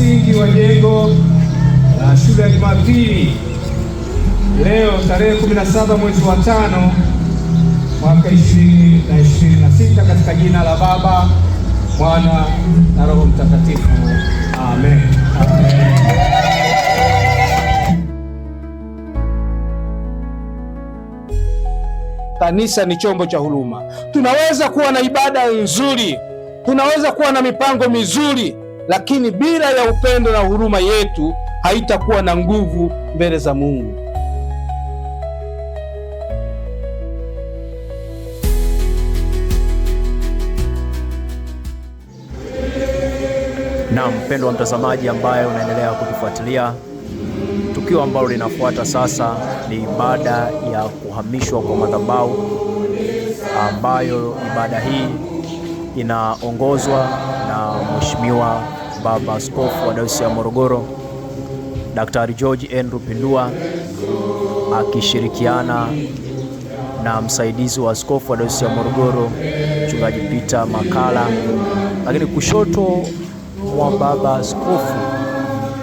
msingi wa jengo la shule ya Jumapili leo tarehe 17 mwezi wa 5 mwaka 2026 katika jina la Baba, Mwana na Roho Mtakatifu. Amen. Amen. Kanisa ni chombo cha huruma. Tunaweza kuwa na ibada nzuri, tunaweza kuwa na mipango mizuri, lakini bila ya upendo na huruma yetu haitakuwa na nguvu mbele za Mungu. Na mpendo wa mtazamaji ambaye unaendelea kutufuatilia, tukio ambalo linafuata sasa ni ibada ya kuhamishwa kwa madhabahu, ambayo ibada hii inaongozwa na Mheshimiwa Baba Askofu wa Dayosisi ya Morogoro, Daktari George N. Rupindua, akishirikiana na msaidizi wa askofu wa Dayosisi ya Morogoro, Mchungaji Peter Makala, lakini kushoto mwa Baba Askofu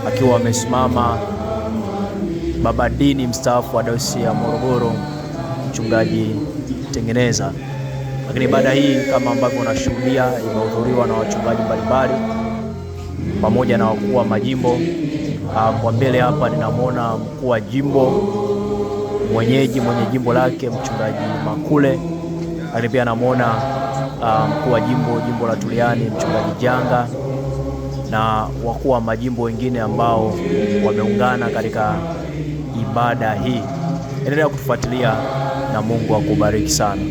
akiwa amesimama baba dini mstaafu wa Dayosisi ya Morogoro, Mchungaji Tengeneza. Lakini ibada hii kama ambavyo unashuhudia imehudhuriwa na wachungaji mbalimbali pamoja na wakuu wa majimbo. Kwa mbele hapa ninamwona mkuu wa jimbo mwenye jimbo lake Mchungaji Makule, lakini pia namwona mkuu wa jimbo la Tuliani Mchungaji Janga na wakuu wa majimbo wengine ambao wameungana katika ibada hii. Endelea kutufuatilia na Mungu akubariki sana.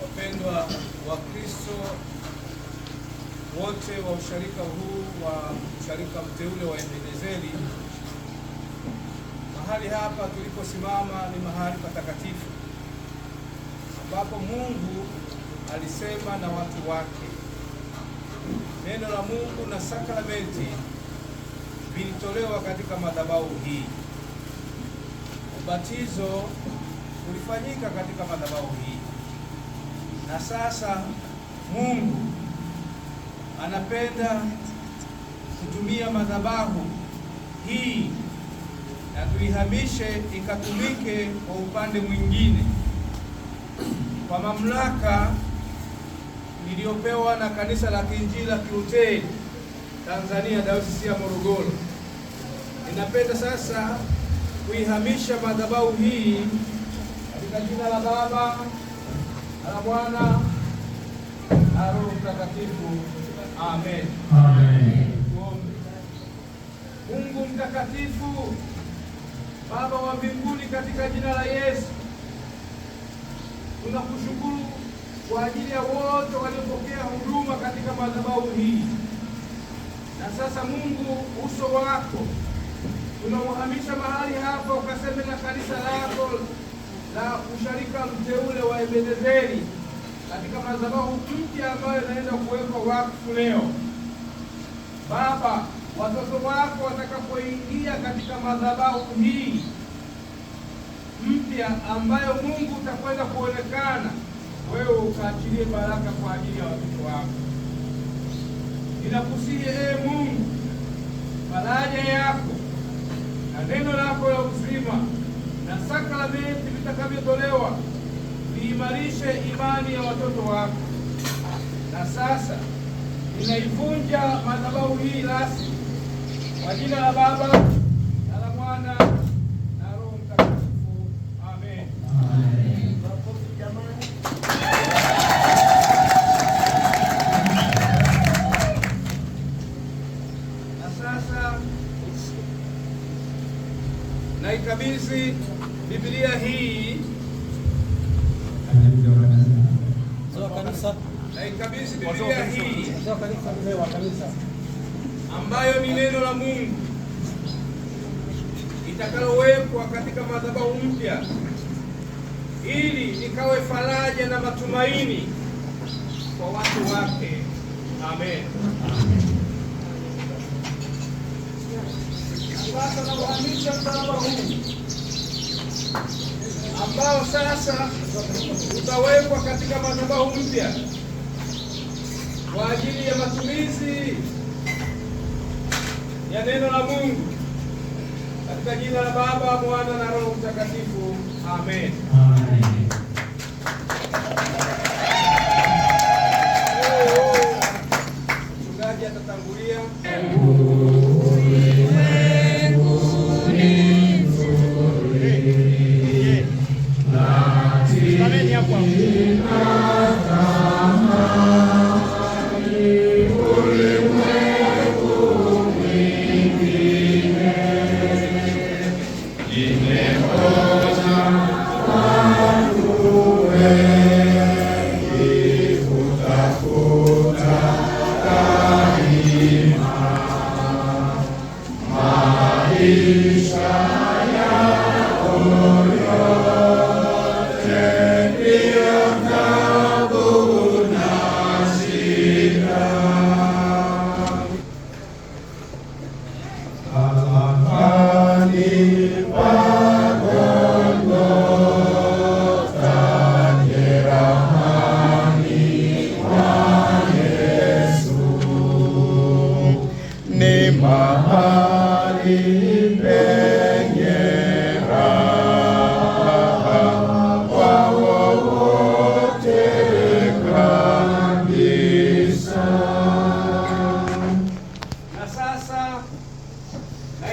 Wapendwa wa Kristo wote wa usharika huu wa usharika mteule wa Ebenezeri, mahali hapa tuliposimama ni mahali patakatifu ambapo Mungu alisema na watu wake. Neno la Mungu na sakramenti vilitolewa katika madhabahu hii. Ubatizo ulifanyika katika madhabahu hii. Na sasa Mungu anapenda kutumia madhabahu hii na tuihamishe ikatumike kwa upande mwingine, kwa mamlaka niliyopewa na Kanisa la Kiinjili la Kilutheri Tanzania Dayosisi ya Morogoro. Ninapenda sasa kuihamisha madhabahu hii katika jina la Baba na la Mwana na Roho Mtakatifu. Amen. Amen. Tuombe. Mungu mtakatifu, Baba wa mbinguni, katika jina la Yesu tunakushukuru kwa ajili ya wote waliopokea huduma katika madhabahu hii. Na sasa Mungu, uso wako tunauhamisha mahali hapa, ukaseme na kanisa lako la usharika mteule wa Ebenezeri katika madhabahu mpya ambayo inaenda kuwekwa wakfu leo. Baba, watoto wako watakapoingia katika madhabahu hii mpya ambayo Mungu utakwenda kuonekana, wewe ukaachilie baraka kwa ajili ya watoto wako. Ninakusihi Mungu, faraja yako na neno lako la uzima na sakramenti vitakavyotolewa viimarishe imani ya watoto wako. Na sasa ninaivunja madhabahu hii rasmi kwa jina la Baba na la Mwana na Roho Mtakatifu. Amen. Amen. Na sasa naikabidhi Biblia hii naikabidhi Biblia hii ambayo ni neno la Mungu itakalowekwa katika madhabahu mpya, ili ikawe faraja na matumaini kwa watu wake. Amen. Sasa nauhamisha msalaba huu ambao sasa utawekwa katika madhabahu mpya kwa ajili ya matumizi ya neno la Mungu, katika jina la Baba, Mwana na Roho Mtakatifu. Amen. Amen. Mchungaji atatangulia.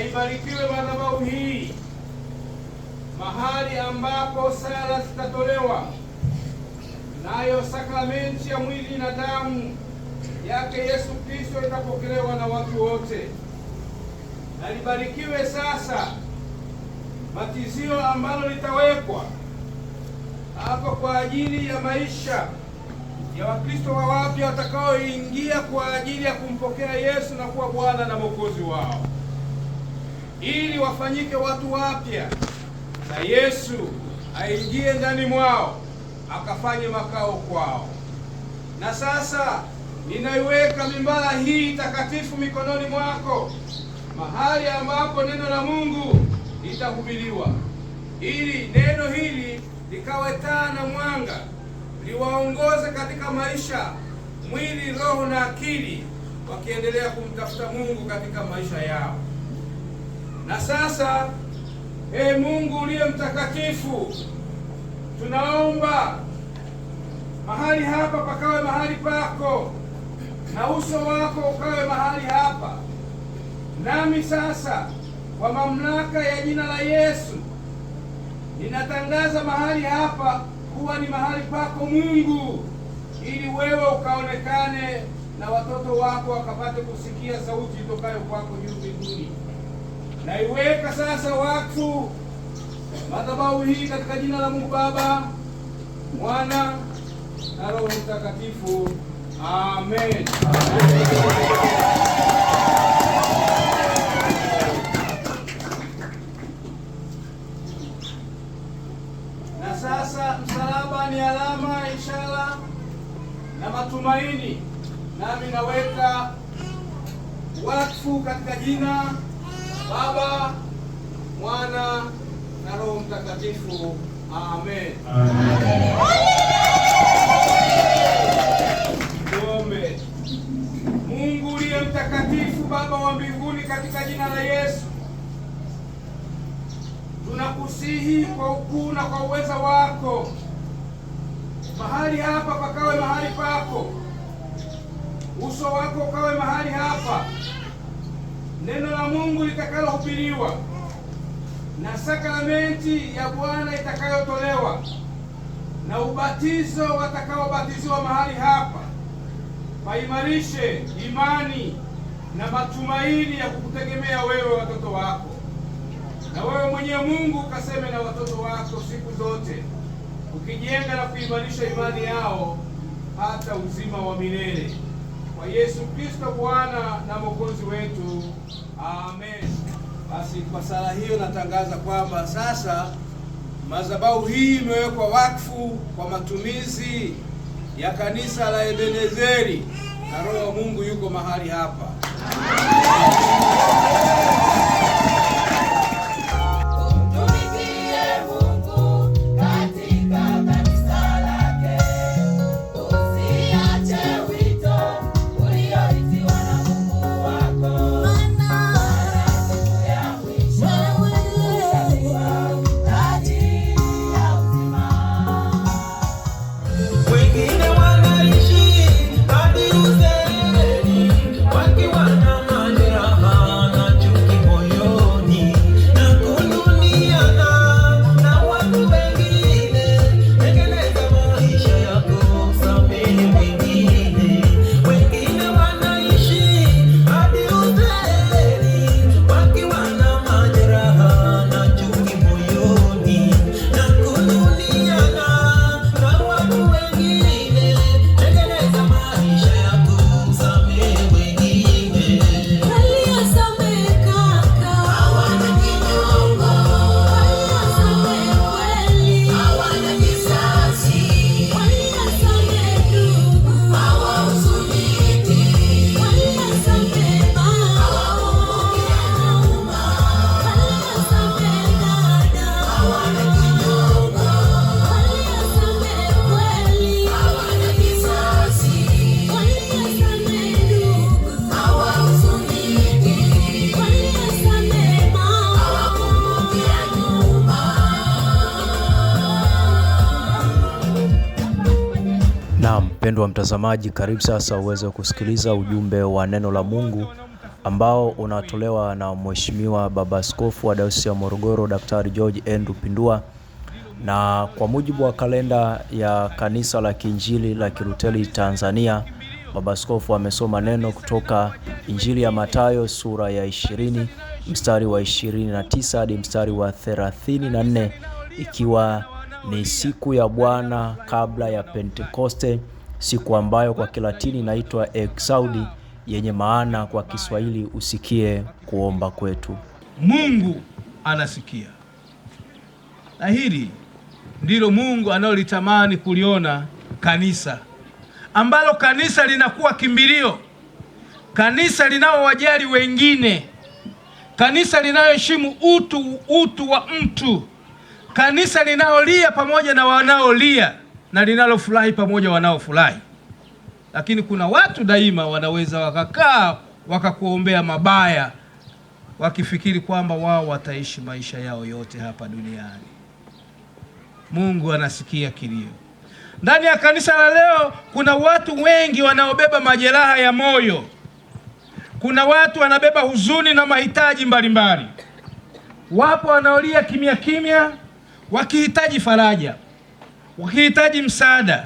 Ibarikiwe madhabahu hii, mahali ambapo sala zitatolewa, nayo sakramenti ya mwili na damu yake Yesu Kristo itapokelewa na watu wote. Na libarikiwe sasa batizio ambalo litawekwa hapa kwa ajili ya maisha ya Wakristo wa wapya watakaoingia kwa ajili ya kumpokea Yesu na kuwa Bwana na Mwokozi wao, ili wafanyike watu wapya na Yesu aingie ndani mwao akafanye makao kwao. Na sasa ninaiweka mimbara hii takatifu mikononi mwako, mahali ambapo neno la Mungu litahubiriwa, ili neno hili likawe taa na mwanga, liwaongoze katika maisha, mwili, roho na akili, wakiendelea kumtafuta Mungu katika maisha yao. Na sasa, Mungu uliye mtakatifu, tunaomba mahali hapa pakawe mahali pako, na uso wako ukawe mahali hapa. Nami sasa kwa mamlaka ya jina la Yesu ninatangaza mahali hapa kuwa ni mahali pako Mungu, ili wewe ukaonekane na watoto wako wakapate kusikia sauti itokayo kwako juu mbinguni. Na iweka sasa wakfu madhabahu hii katika jina la Mungu Baba, Mwana na Roho Mtakatifu. Amen. Na sasa msalaba ni alama, ishara na matumaini, nami naweka wakfu katika jina Baba, Mwana na Roho Mtakatifu. Amen. Tuombe. Mungu uliye mtakatifu, Baba wa mbinguni, katika jina la Yesu tunakusihi kwa ukuu na kwa uweza wako, mahali hapa pakawe mahali pako, uso wako ukawe mahali hapa, neno la Mungu litakalohubiriwa na sakramenti ya Bwana itakayotolewa na ubatizo watakaobatiziwa mahali hapa paimarishe imani na matumaini ya kukutegemea wewe, watoto wako. Na wewe mwenye Mungu ukaseme na watoto wako siku zote, ukijenga na kuimarisha imani yao hata uzima wa milele, kwa Yesu Kristo Bwana na Mwokozi wetu. Amen. Basi kwa sala hiyo natangaza kwamba sasa madhabahu hii imewekwa wakfu kwa matumizi ya kanisa la Ebenezeri, na Roho wa Mungu yuko mahali hapa. Mpendwa mtazamaji, karibu sasa uweze kusikiliza ujumbe wa neno la Mungu ambao unatolewa na Mheshimiwa Baba Askofu wa Dayosisi ya Morogoro, Daktari George Andrew Pindua. Na kwa mujibu wa kalenda ya Kanisa la Kiinjili la Kilutheri Tanzania, Baba Askofu amesoma neno kutoka Injili ya Mathayo sura ya 20 mstari wa 29 hadi mstari wa 34, ikiwa ni siku ya Bwana kabla ya Pentekoste, siku ambayo kwa Kilatini inaitwa Exaudi, yenye maana kwa Kiswahili usikie kuomba kwetu. Mungu anasikia. Na hili ndilo Mungu analolitamani kuliona kanisa, ambalo kanisa linakuwa kimbilio, kanisa linaowajali wengine, kanisa linaloheshimu utu wa mtu, kanisa linalolia pamoja na wanaolia na linalofurahi pamoja wanaofurahi. Lakini kuna watu daima wanaweza wakakaa wakakuombea mabaya, wakifikiri kwamba wao wataishi maisha yao yote hapa duniani. Mungu anasikia kilio. Ndani ya kanisa la leo kuna watu wengi wanaobeba majeraha ya moyo. Kuna watu wanabeba huzuni na mahitaji mbalimbali. Wapo wanaolia kimya kimya, wakihitaji faraja, wakihitaji msaada,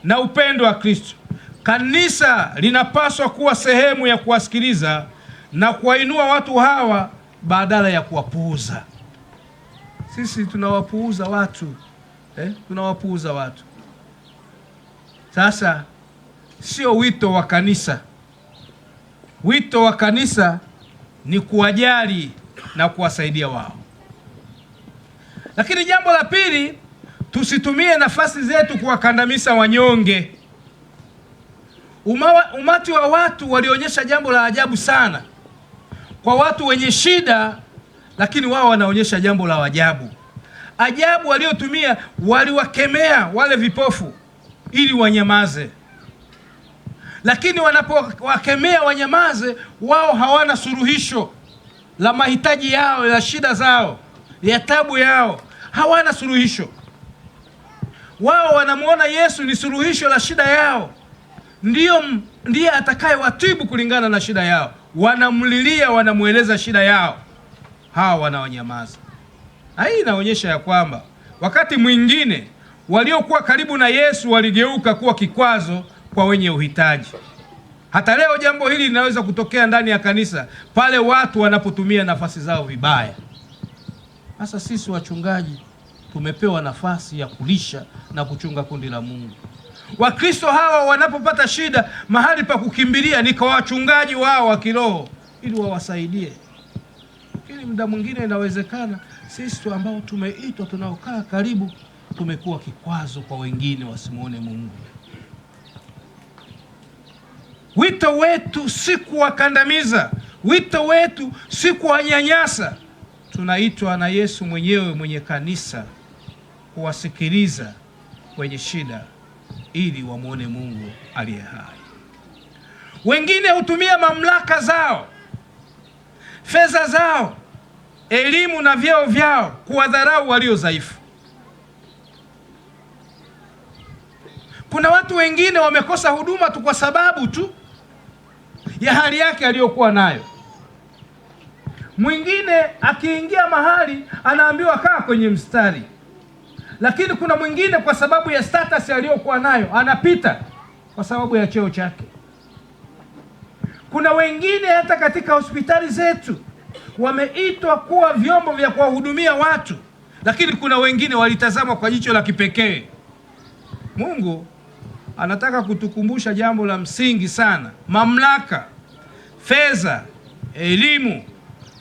na upendo wa Kristo. Kanisa linapaswa kuwa sehemu ya kuwasikiliza na kuwainua watu hawa badala ya kuwapuuza. Sisi tunawapuuza watu, tunawapuuza watu. Sasa sio wito wa kanisa. Wito wa kanisa ni kuwajali na kuwasaidia wao. Lakini jambo la pili, tusitumie nafasi zetu kuwakandamiza wanyonge. Umati wa watu walionyesha jambo la ajabu sana kwa watu wenye shida, lakini wao wanaonyesha jambo la ajabu. Ajabu waliotumia, waliwakemea wale vipofu ili wanyamaze. Lakini wanapowakemea wanyamaze, wao hawana suluhisho la mahitaji yao, la shida zao, ya tabu yao. Hawana suluhisho. Wao wanamuona Yesu ni suluhisho la shida yao. Ndiye atakayewatibu kulingana na shida yao. Wanamlilia, wanamueleza shida yao. Hawa wanawanyamaza. Hii inaonyesha ya kwamba wakati mwingine waliokuwa karibu na Yesu waligeuka kuwa kikwazo kwa wenye uhitaji. Hata leo jambo hili linaweza kutokea ndani ya kanisa pale watu wanapotumia nafasi zao vibaya. Sasa sisi wachungaji tumepewa nafasi ya kulisha na kuchunga kundi la Mungu. Wakristo hawa wanapopata shida, mahali pa kukimbilia ni kwa wachungaji wao wa kiroho ili wawasaidie. Lakini muda mwingine inawezekana sisi ambao tumeitwa, tunaokaa karibu, tumekuwa kikwazo kwa wengine wasimuone Mungu. Wito wetu si kuwakandamiza. Wito wetu si kuwanyanyasa. Tunaitwa na Yesu mwenyewe, mwenye kanisa, kuwasikiliza wenye shida ili wamuone Mungu aliye hai. Wengine hutumia mamlaka zao, fedha zao, elimu na vyeo vyao kuwadharau walio dhaifu. Kuna watu wengine wamekosa huduma tu kwa sababu tu ya hali yake aliyokuwa nayo. Mwingine akiingia mahali anaambiwa kaa kwenye mstari, lakini kuna mwingine kwa sababu ya status aliyokuwa nayo anapita kwa sababu ya cheo chake. Kuna wengine hata katika hospitali zetu wameitwa kuwa vyombo vya kuwahudumia watu, lakini kuna wengine walitazama kwa jicho la kipekee. Mungu anataka kutukumbusha jambo la msingi sana. Mamlaka, fedha, elimu,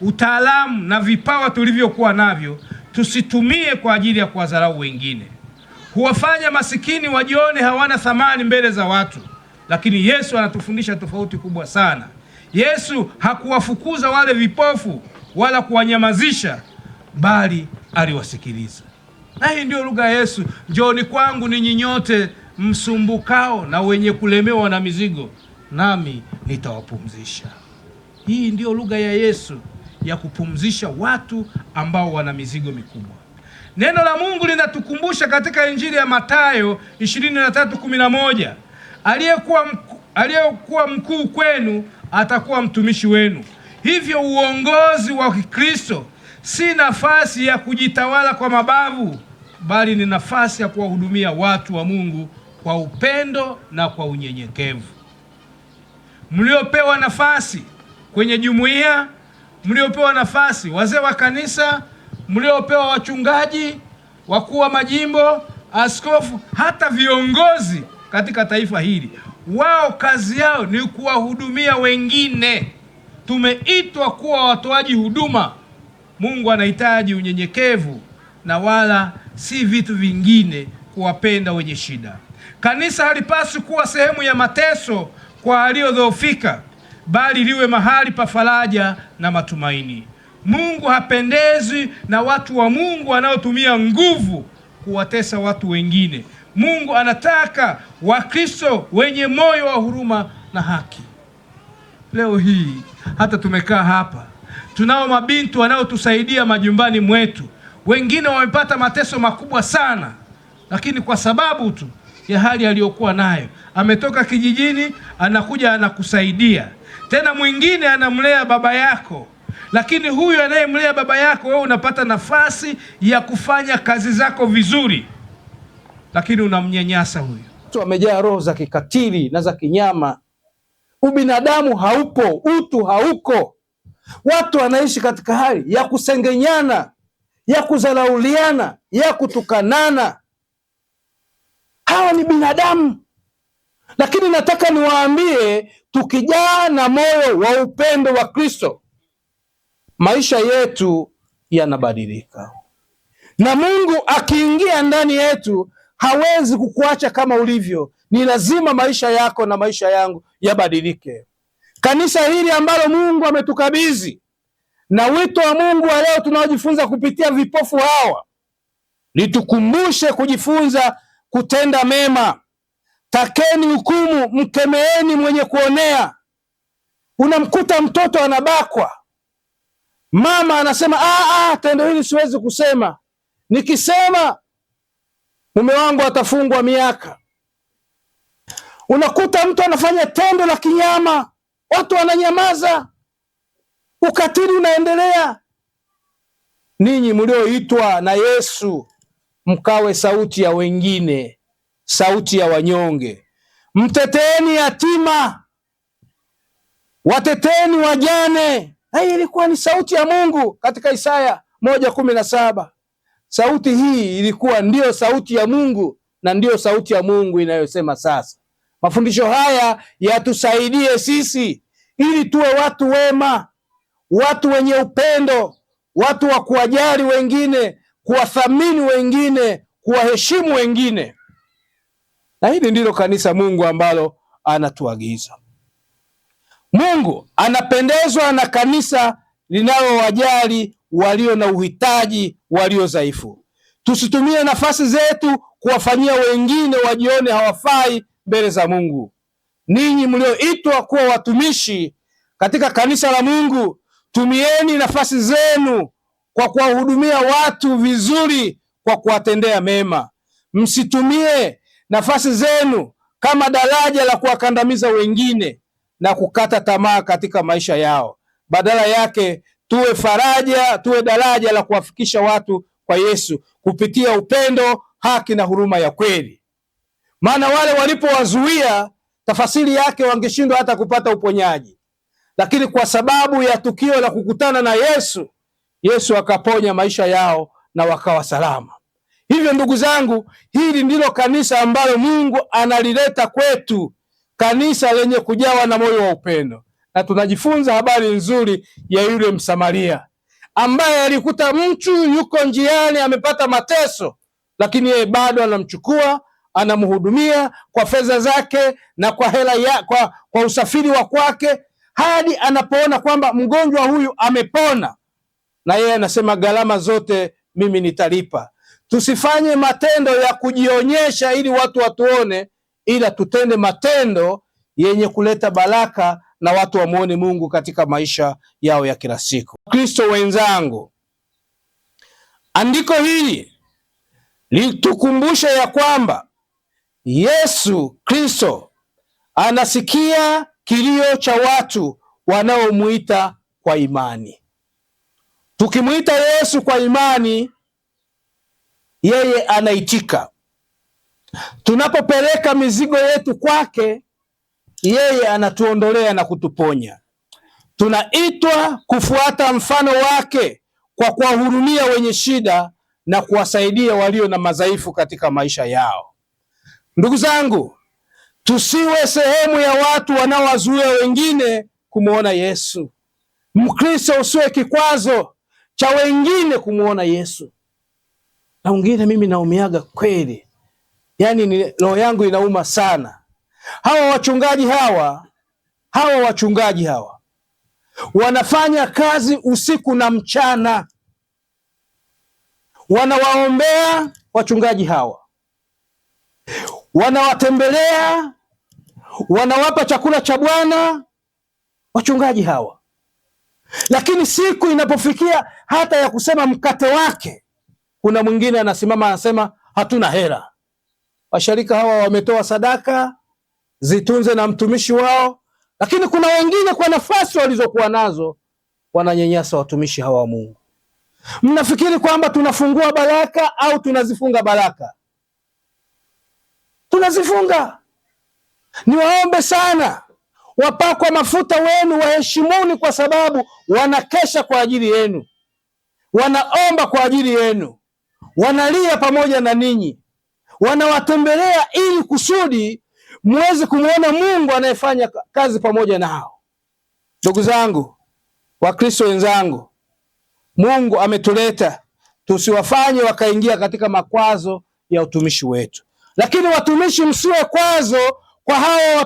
utaalamu na vipawa tulivyokuwa navyo tusitumie kwa ajili ya kuwadharau wengine. Huwafanya masikini wajione hawana thamani mbele za watu. Lakini Yesu anatufundisha tofauti kubwa sana. Yesu hakuwafukuza wale vipofu wala kuwanyamazisha, bali aliwasikiliza. Na hii ndio lugha ya Yesu. Njooni kwangu ninyi nyote msumbukao na wenye kulemewa na mizigo, nami nitawapumzisha. Hii ndio lugha ya Yesu ya kupumzisha watu ambao wana mizigo mikubwa. Neno la Mungu linatukumbusha katika Injili ya Mathayo 23:11, aliyekuwa mkuu kwenu atakuwa mtumishi wenu. Hivyo uongozi wa Kristo si nafasi ya kujitawala kwa mabavu, bali ni nafasi ya kuwahudumia watu wa Mungu kwa upendo na kwa unyenyekevu. Mliopewa nafasi kwenye jumuiya, mliopewa nafasi wazee wa kanisa, mliopewa wachungaji, wakuu wa majimbo, askofu, hata viongozi katika taifa hili, wao kazi yao ni kuwahudumia wengine. Tumeitwa kuwa watoaji huduma. Mungu anahitaji unyenyekevu na wala si vitu vingine, kuwapenda wenye shida. Kanisa halipaswi kuwa sehemu ya mateso kwa waliodhoofika, bali liwe mahali pa faraja na matumaini. Mungu hapendezwi na watu wa Mungu wanaotumia nguvu kuwatesa watu wengine. Mungu anataka Wakristo wenye moyo wa huruma na haki. Leo hii hata tumekaa hapa, tunao mabinti wanaotusaidia majumbani mwetu. Wengine wamepata mateso makubwa sana, lakini kwa sababu tu ya hali aliyokuwa nayo, ametoka kijijini anakuja anakusaidia. Tena mwingine anamlea baba yako, lakini huyu anayemlea baba yako wewe unapata nafasi ya kufanya kazi zako vizuri, lakini unamnyanyasa huyu. Watu wamejaa roho za kikatili na za kinyama. Ubinadamu haupo, utu hauko. Watu wanaishi katika hali ya kusengenyana, ya kudharauliana, ya kutukanana. Hawa ni binadamu. Lakini nataka niwaambie, tukijaa na moyo wa upendo wa Kristo, maisha yetu yanabadilika. Na Mungu akiingia ndani yetu, hawezi kukuacha kama ulivyo. Ni lazima maisha yako na maisha yangu yabadilike. Kanisa hili ambalo Mungu ametukabidhi, na wito wa Mungu wa leo tunaojifunza kupitia vipofu hawa, litukumbushe kujifunza kutenda mema. Takeni hukumu, mkemeeni mwenye kuonea. Unamkuta mtoto anabakwa, mama anasema tendo hili siwezi kusema, nikisema mume wangu atafungwa miaka. Unakuta mtu anafanya tendo la kinyama, watu wananyamaza, ukatili unaendelea. Ninyi mlioitwa na Yesu mkawe sauti ya wengine, sauti ya wanyonge. Mteteeni yatima, wateteni wajane. Hii ilikuwa ni sauti ya Mungu katika Isaya 1:17. Sauti hii ilikuwa ndiyo sauti ya Mungu, na ndiyo sauti ya Mungu inayosema sasa. Mafundisho haya yatusaidie sisi ili tuwe watu wema, watu wenye upendo, watu wa kuwajali wengine, kuwathamini wengine, kuwaheshimu wengine. Na hili ndilo kanisa Mungu ambalo anatuagiza. Mungu anapendezwa na kanisa linalowajali walio na uhitaji, walio dhaifu. Tusitumie nafasi zetu kuwafanyia wengine wajione hawafai mbele za Mungu. Ninyi mlioitwa kuwa watumishi katika kanisa la Mungu, tumieni nafasi zenu kwa kuwahudumia watu vizuri, kwa kuwatendea mema. Msitumie nafasi zenu kama daraja la kuwakandamiza wengine na kukata tamaa katika maisha yao. Badala yake tuwe faraja, tuwe daraja la kuwafikisha watu kwa Yesu kupitia upendo, haki na huruma ya kweli. Maana wale walipowazuia, tafasiri yake wangeshindwa hata kupata uponyaji, lakini kwa sababu ya tukio la kukutana na Yesu, Yesu akaponya maisha yao na wakawa salama. Hivyo ndugu zangu, hili ndilo kanisa ambalo Mungu analileta kwetu, kanisa lenye kujawa na moyo wa upendo. Na tunajifunza habari nzuri ya yule Msamaria ambaye alikuta mtu yuko njiani amepata mateso, lakini yeye bado anamchukua, anamhudumia kwa fedha zake na kwa hela kwa usafiri wa kwake, hadi anapoona kwamba mgonjwa huyu amepona, na yeye anasema gharama zote mimi nitalipa. Tusifanye matendo ya kujionyesha ili watu watuone, ila tutende matendo yenye kuleta baraka na watu wamuone Mungu katika maisha yao ya kila siku. Kristo wenzangu, andiko hili litukumbusha ya kwamba Yesu Kristo anasikia kilio cha watu wanaomuita kwa imani. Tukimuita Yesu kwa imani, yeye anaitika. Tunapopeleka mizigo yetu kwake, yeye anatuondolea na kutuponya. Tunaitwa kufuata mfano wake kwa kuwahurumia wenye shida na kuwasaidia walio na madhaifu katika maisha yao. Ndugu zangu, tusiwe sehemu ya watu wanaowazuia wengine kumuona Yesu. Mkristo usiwe kikwazo cha wengine kumuona Yesu. Na wengine mimi naumiaga kweli, yaani roho yangu inauma sana. Hawa wachungaji hawa wanafanya kazi usiku na mchana, wanawaombea wachungaji hawa, wanawatembelea, wanawapa chakula cha Bwana wachungaji hawa, lakini siku inapofikia hata ya kusema mkate wake, kuna mwingine anasimama anasema hatuna hela. Washirika hawa wametoa sadaka zitunze na mtumishi wao, lakini kuna wengine kwa nafasi walizokuwa nazo wananyanyasa watumishi hawa wa Mungu. Mnafikiri kwamba tunafungua baraka au tunazifunga baraka? tunazifunga. Niwaombe sana wapakwa mafuta wenu waheshimuni, kwa sababu wanakesha kwa ajili yenu, wanaomba kwa ajili yenu, wanalia pamoja na ninyi, wanawatembelea ili kusudi muweze kumwona Mungu anayefanya kazi pamoja nao. Ndugu zangu, Wakristo wenzangu, Mungu ametuleta tusiwafanye wakaingia katika makwazo ya utumishi wetu. Lakini watumishi, msiwe kwazo kwa hao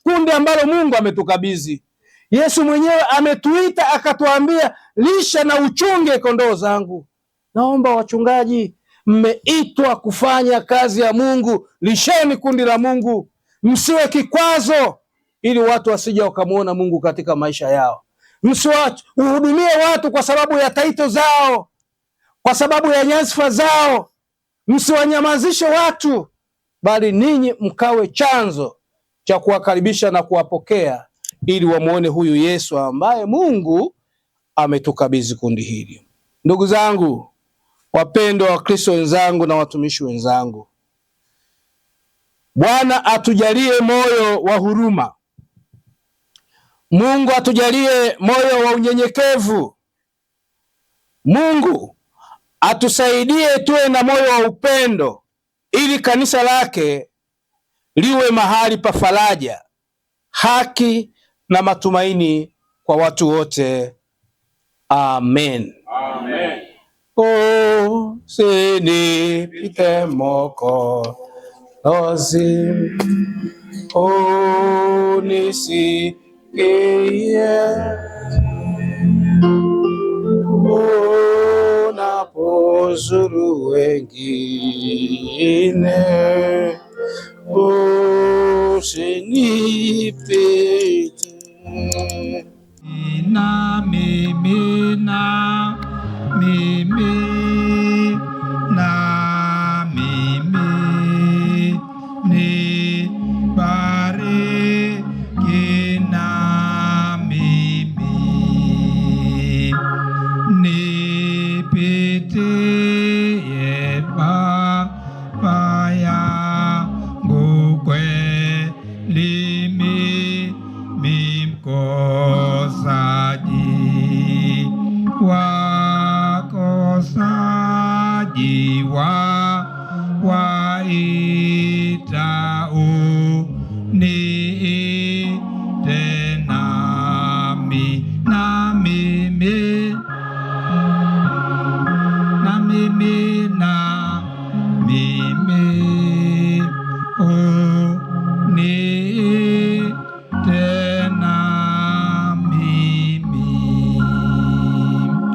kundi ambalo Mungu ametukabidhi. Yesu mwenyewe ametuita akatuambia, lisha na uchunge kondoo zangu. Naomba wachungaji, mmeitwa kufanya kazi ya Mungu, lisheni kundi la Mungu, msiwe kikwazo ili watu wasije wakamuona Mungu katika maisha yao. Msiwahudumie watu kwa sababu ya taito zao, kwa sababu ya nyadhifa zao. Msiwanyamazishe watu, bali ninyi mkawe chanzo cha kuwakaribisha na kuwapokea ili wamuone huyu Yesu ambaye Mungu ametukabidhi kundi hili. Ndugu zangu wapendwa, Wakristo wenzangu na watumishi wenzangu, Bwana atujalie moyo wa huruma. Mungu atujalie moyo wa unyenyekevu. Mungu atusaidie tuwe na moyo wa upendo, ili kanisa lake liwe mahali pa faraja, haki na matumaini kwa watu wote. Amen. Amen. Usinipite Mwokozi, unisikie unapozuru wengine, usinipite. Na mimi ni bariki, na mimi nipitie baba yangu kweli, mimi mkosaji, wakosaji waita uniite, nami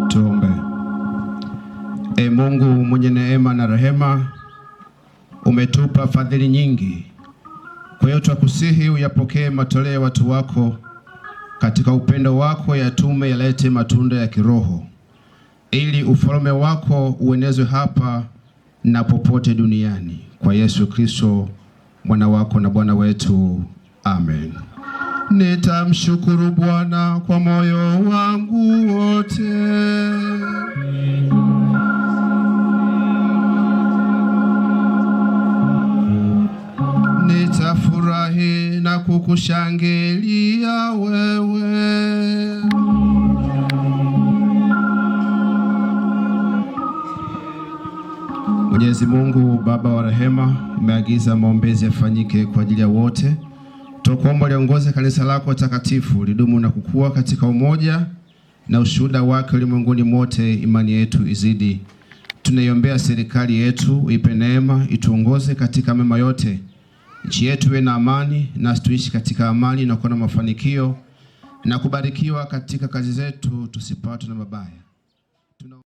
Tuombe. Mungu mwenye neema na rehema, umetupa fadhili nyingi. Kwa hiyo twakusihi uyapokee matoleo ya watu wako katika upendo wako, yatume yalete matunda ya kiroho, ili ufalme wako uenezwe hapa na popote duniani, kwa Yesu Kristo mwana wako na Bwana wetu. Amen. Nitamshukuru Bwana kwa moyo wangu wote. Nitafurahi na kukushangilia wewe. Mwenyezi Mungu Baba wa rehema, umeagiza maombezi yafanyike kwa ajili ya wote. Tunakuomba liongoze kanisa lako takatifu lidumu na kukua katika umoja na ushuhuda wake ulimwenguni mote. Imani yetu izidi. Tunaiombea serikali yetu, uipe neema, ituongoze katika mema yote. Nchi yetu iwe na amani, na tuishi katika amani na kuwa na mafanikio na kubarikiwa katika kazi zetu, tusipatwe na mabaya.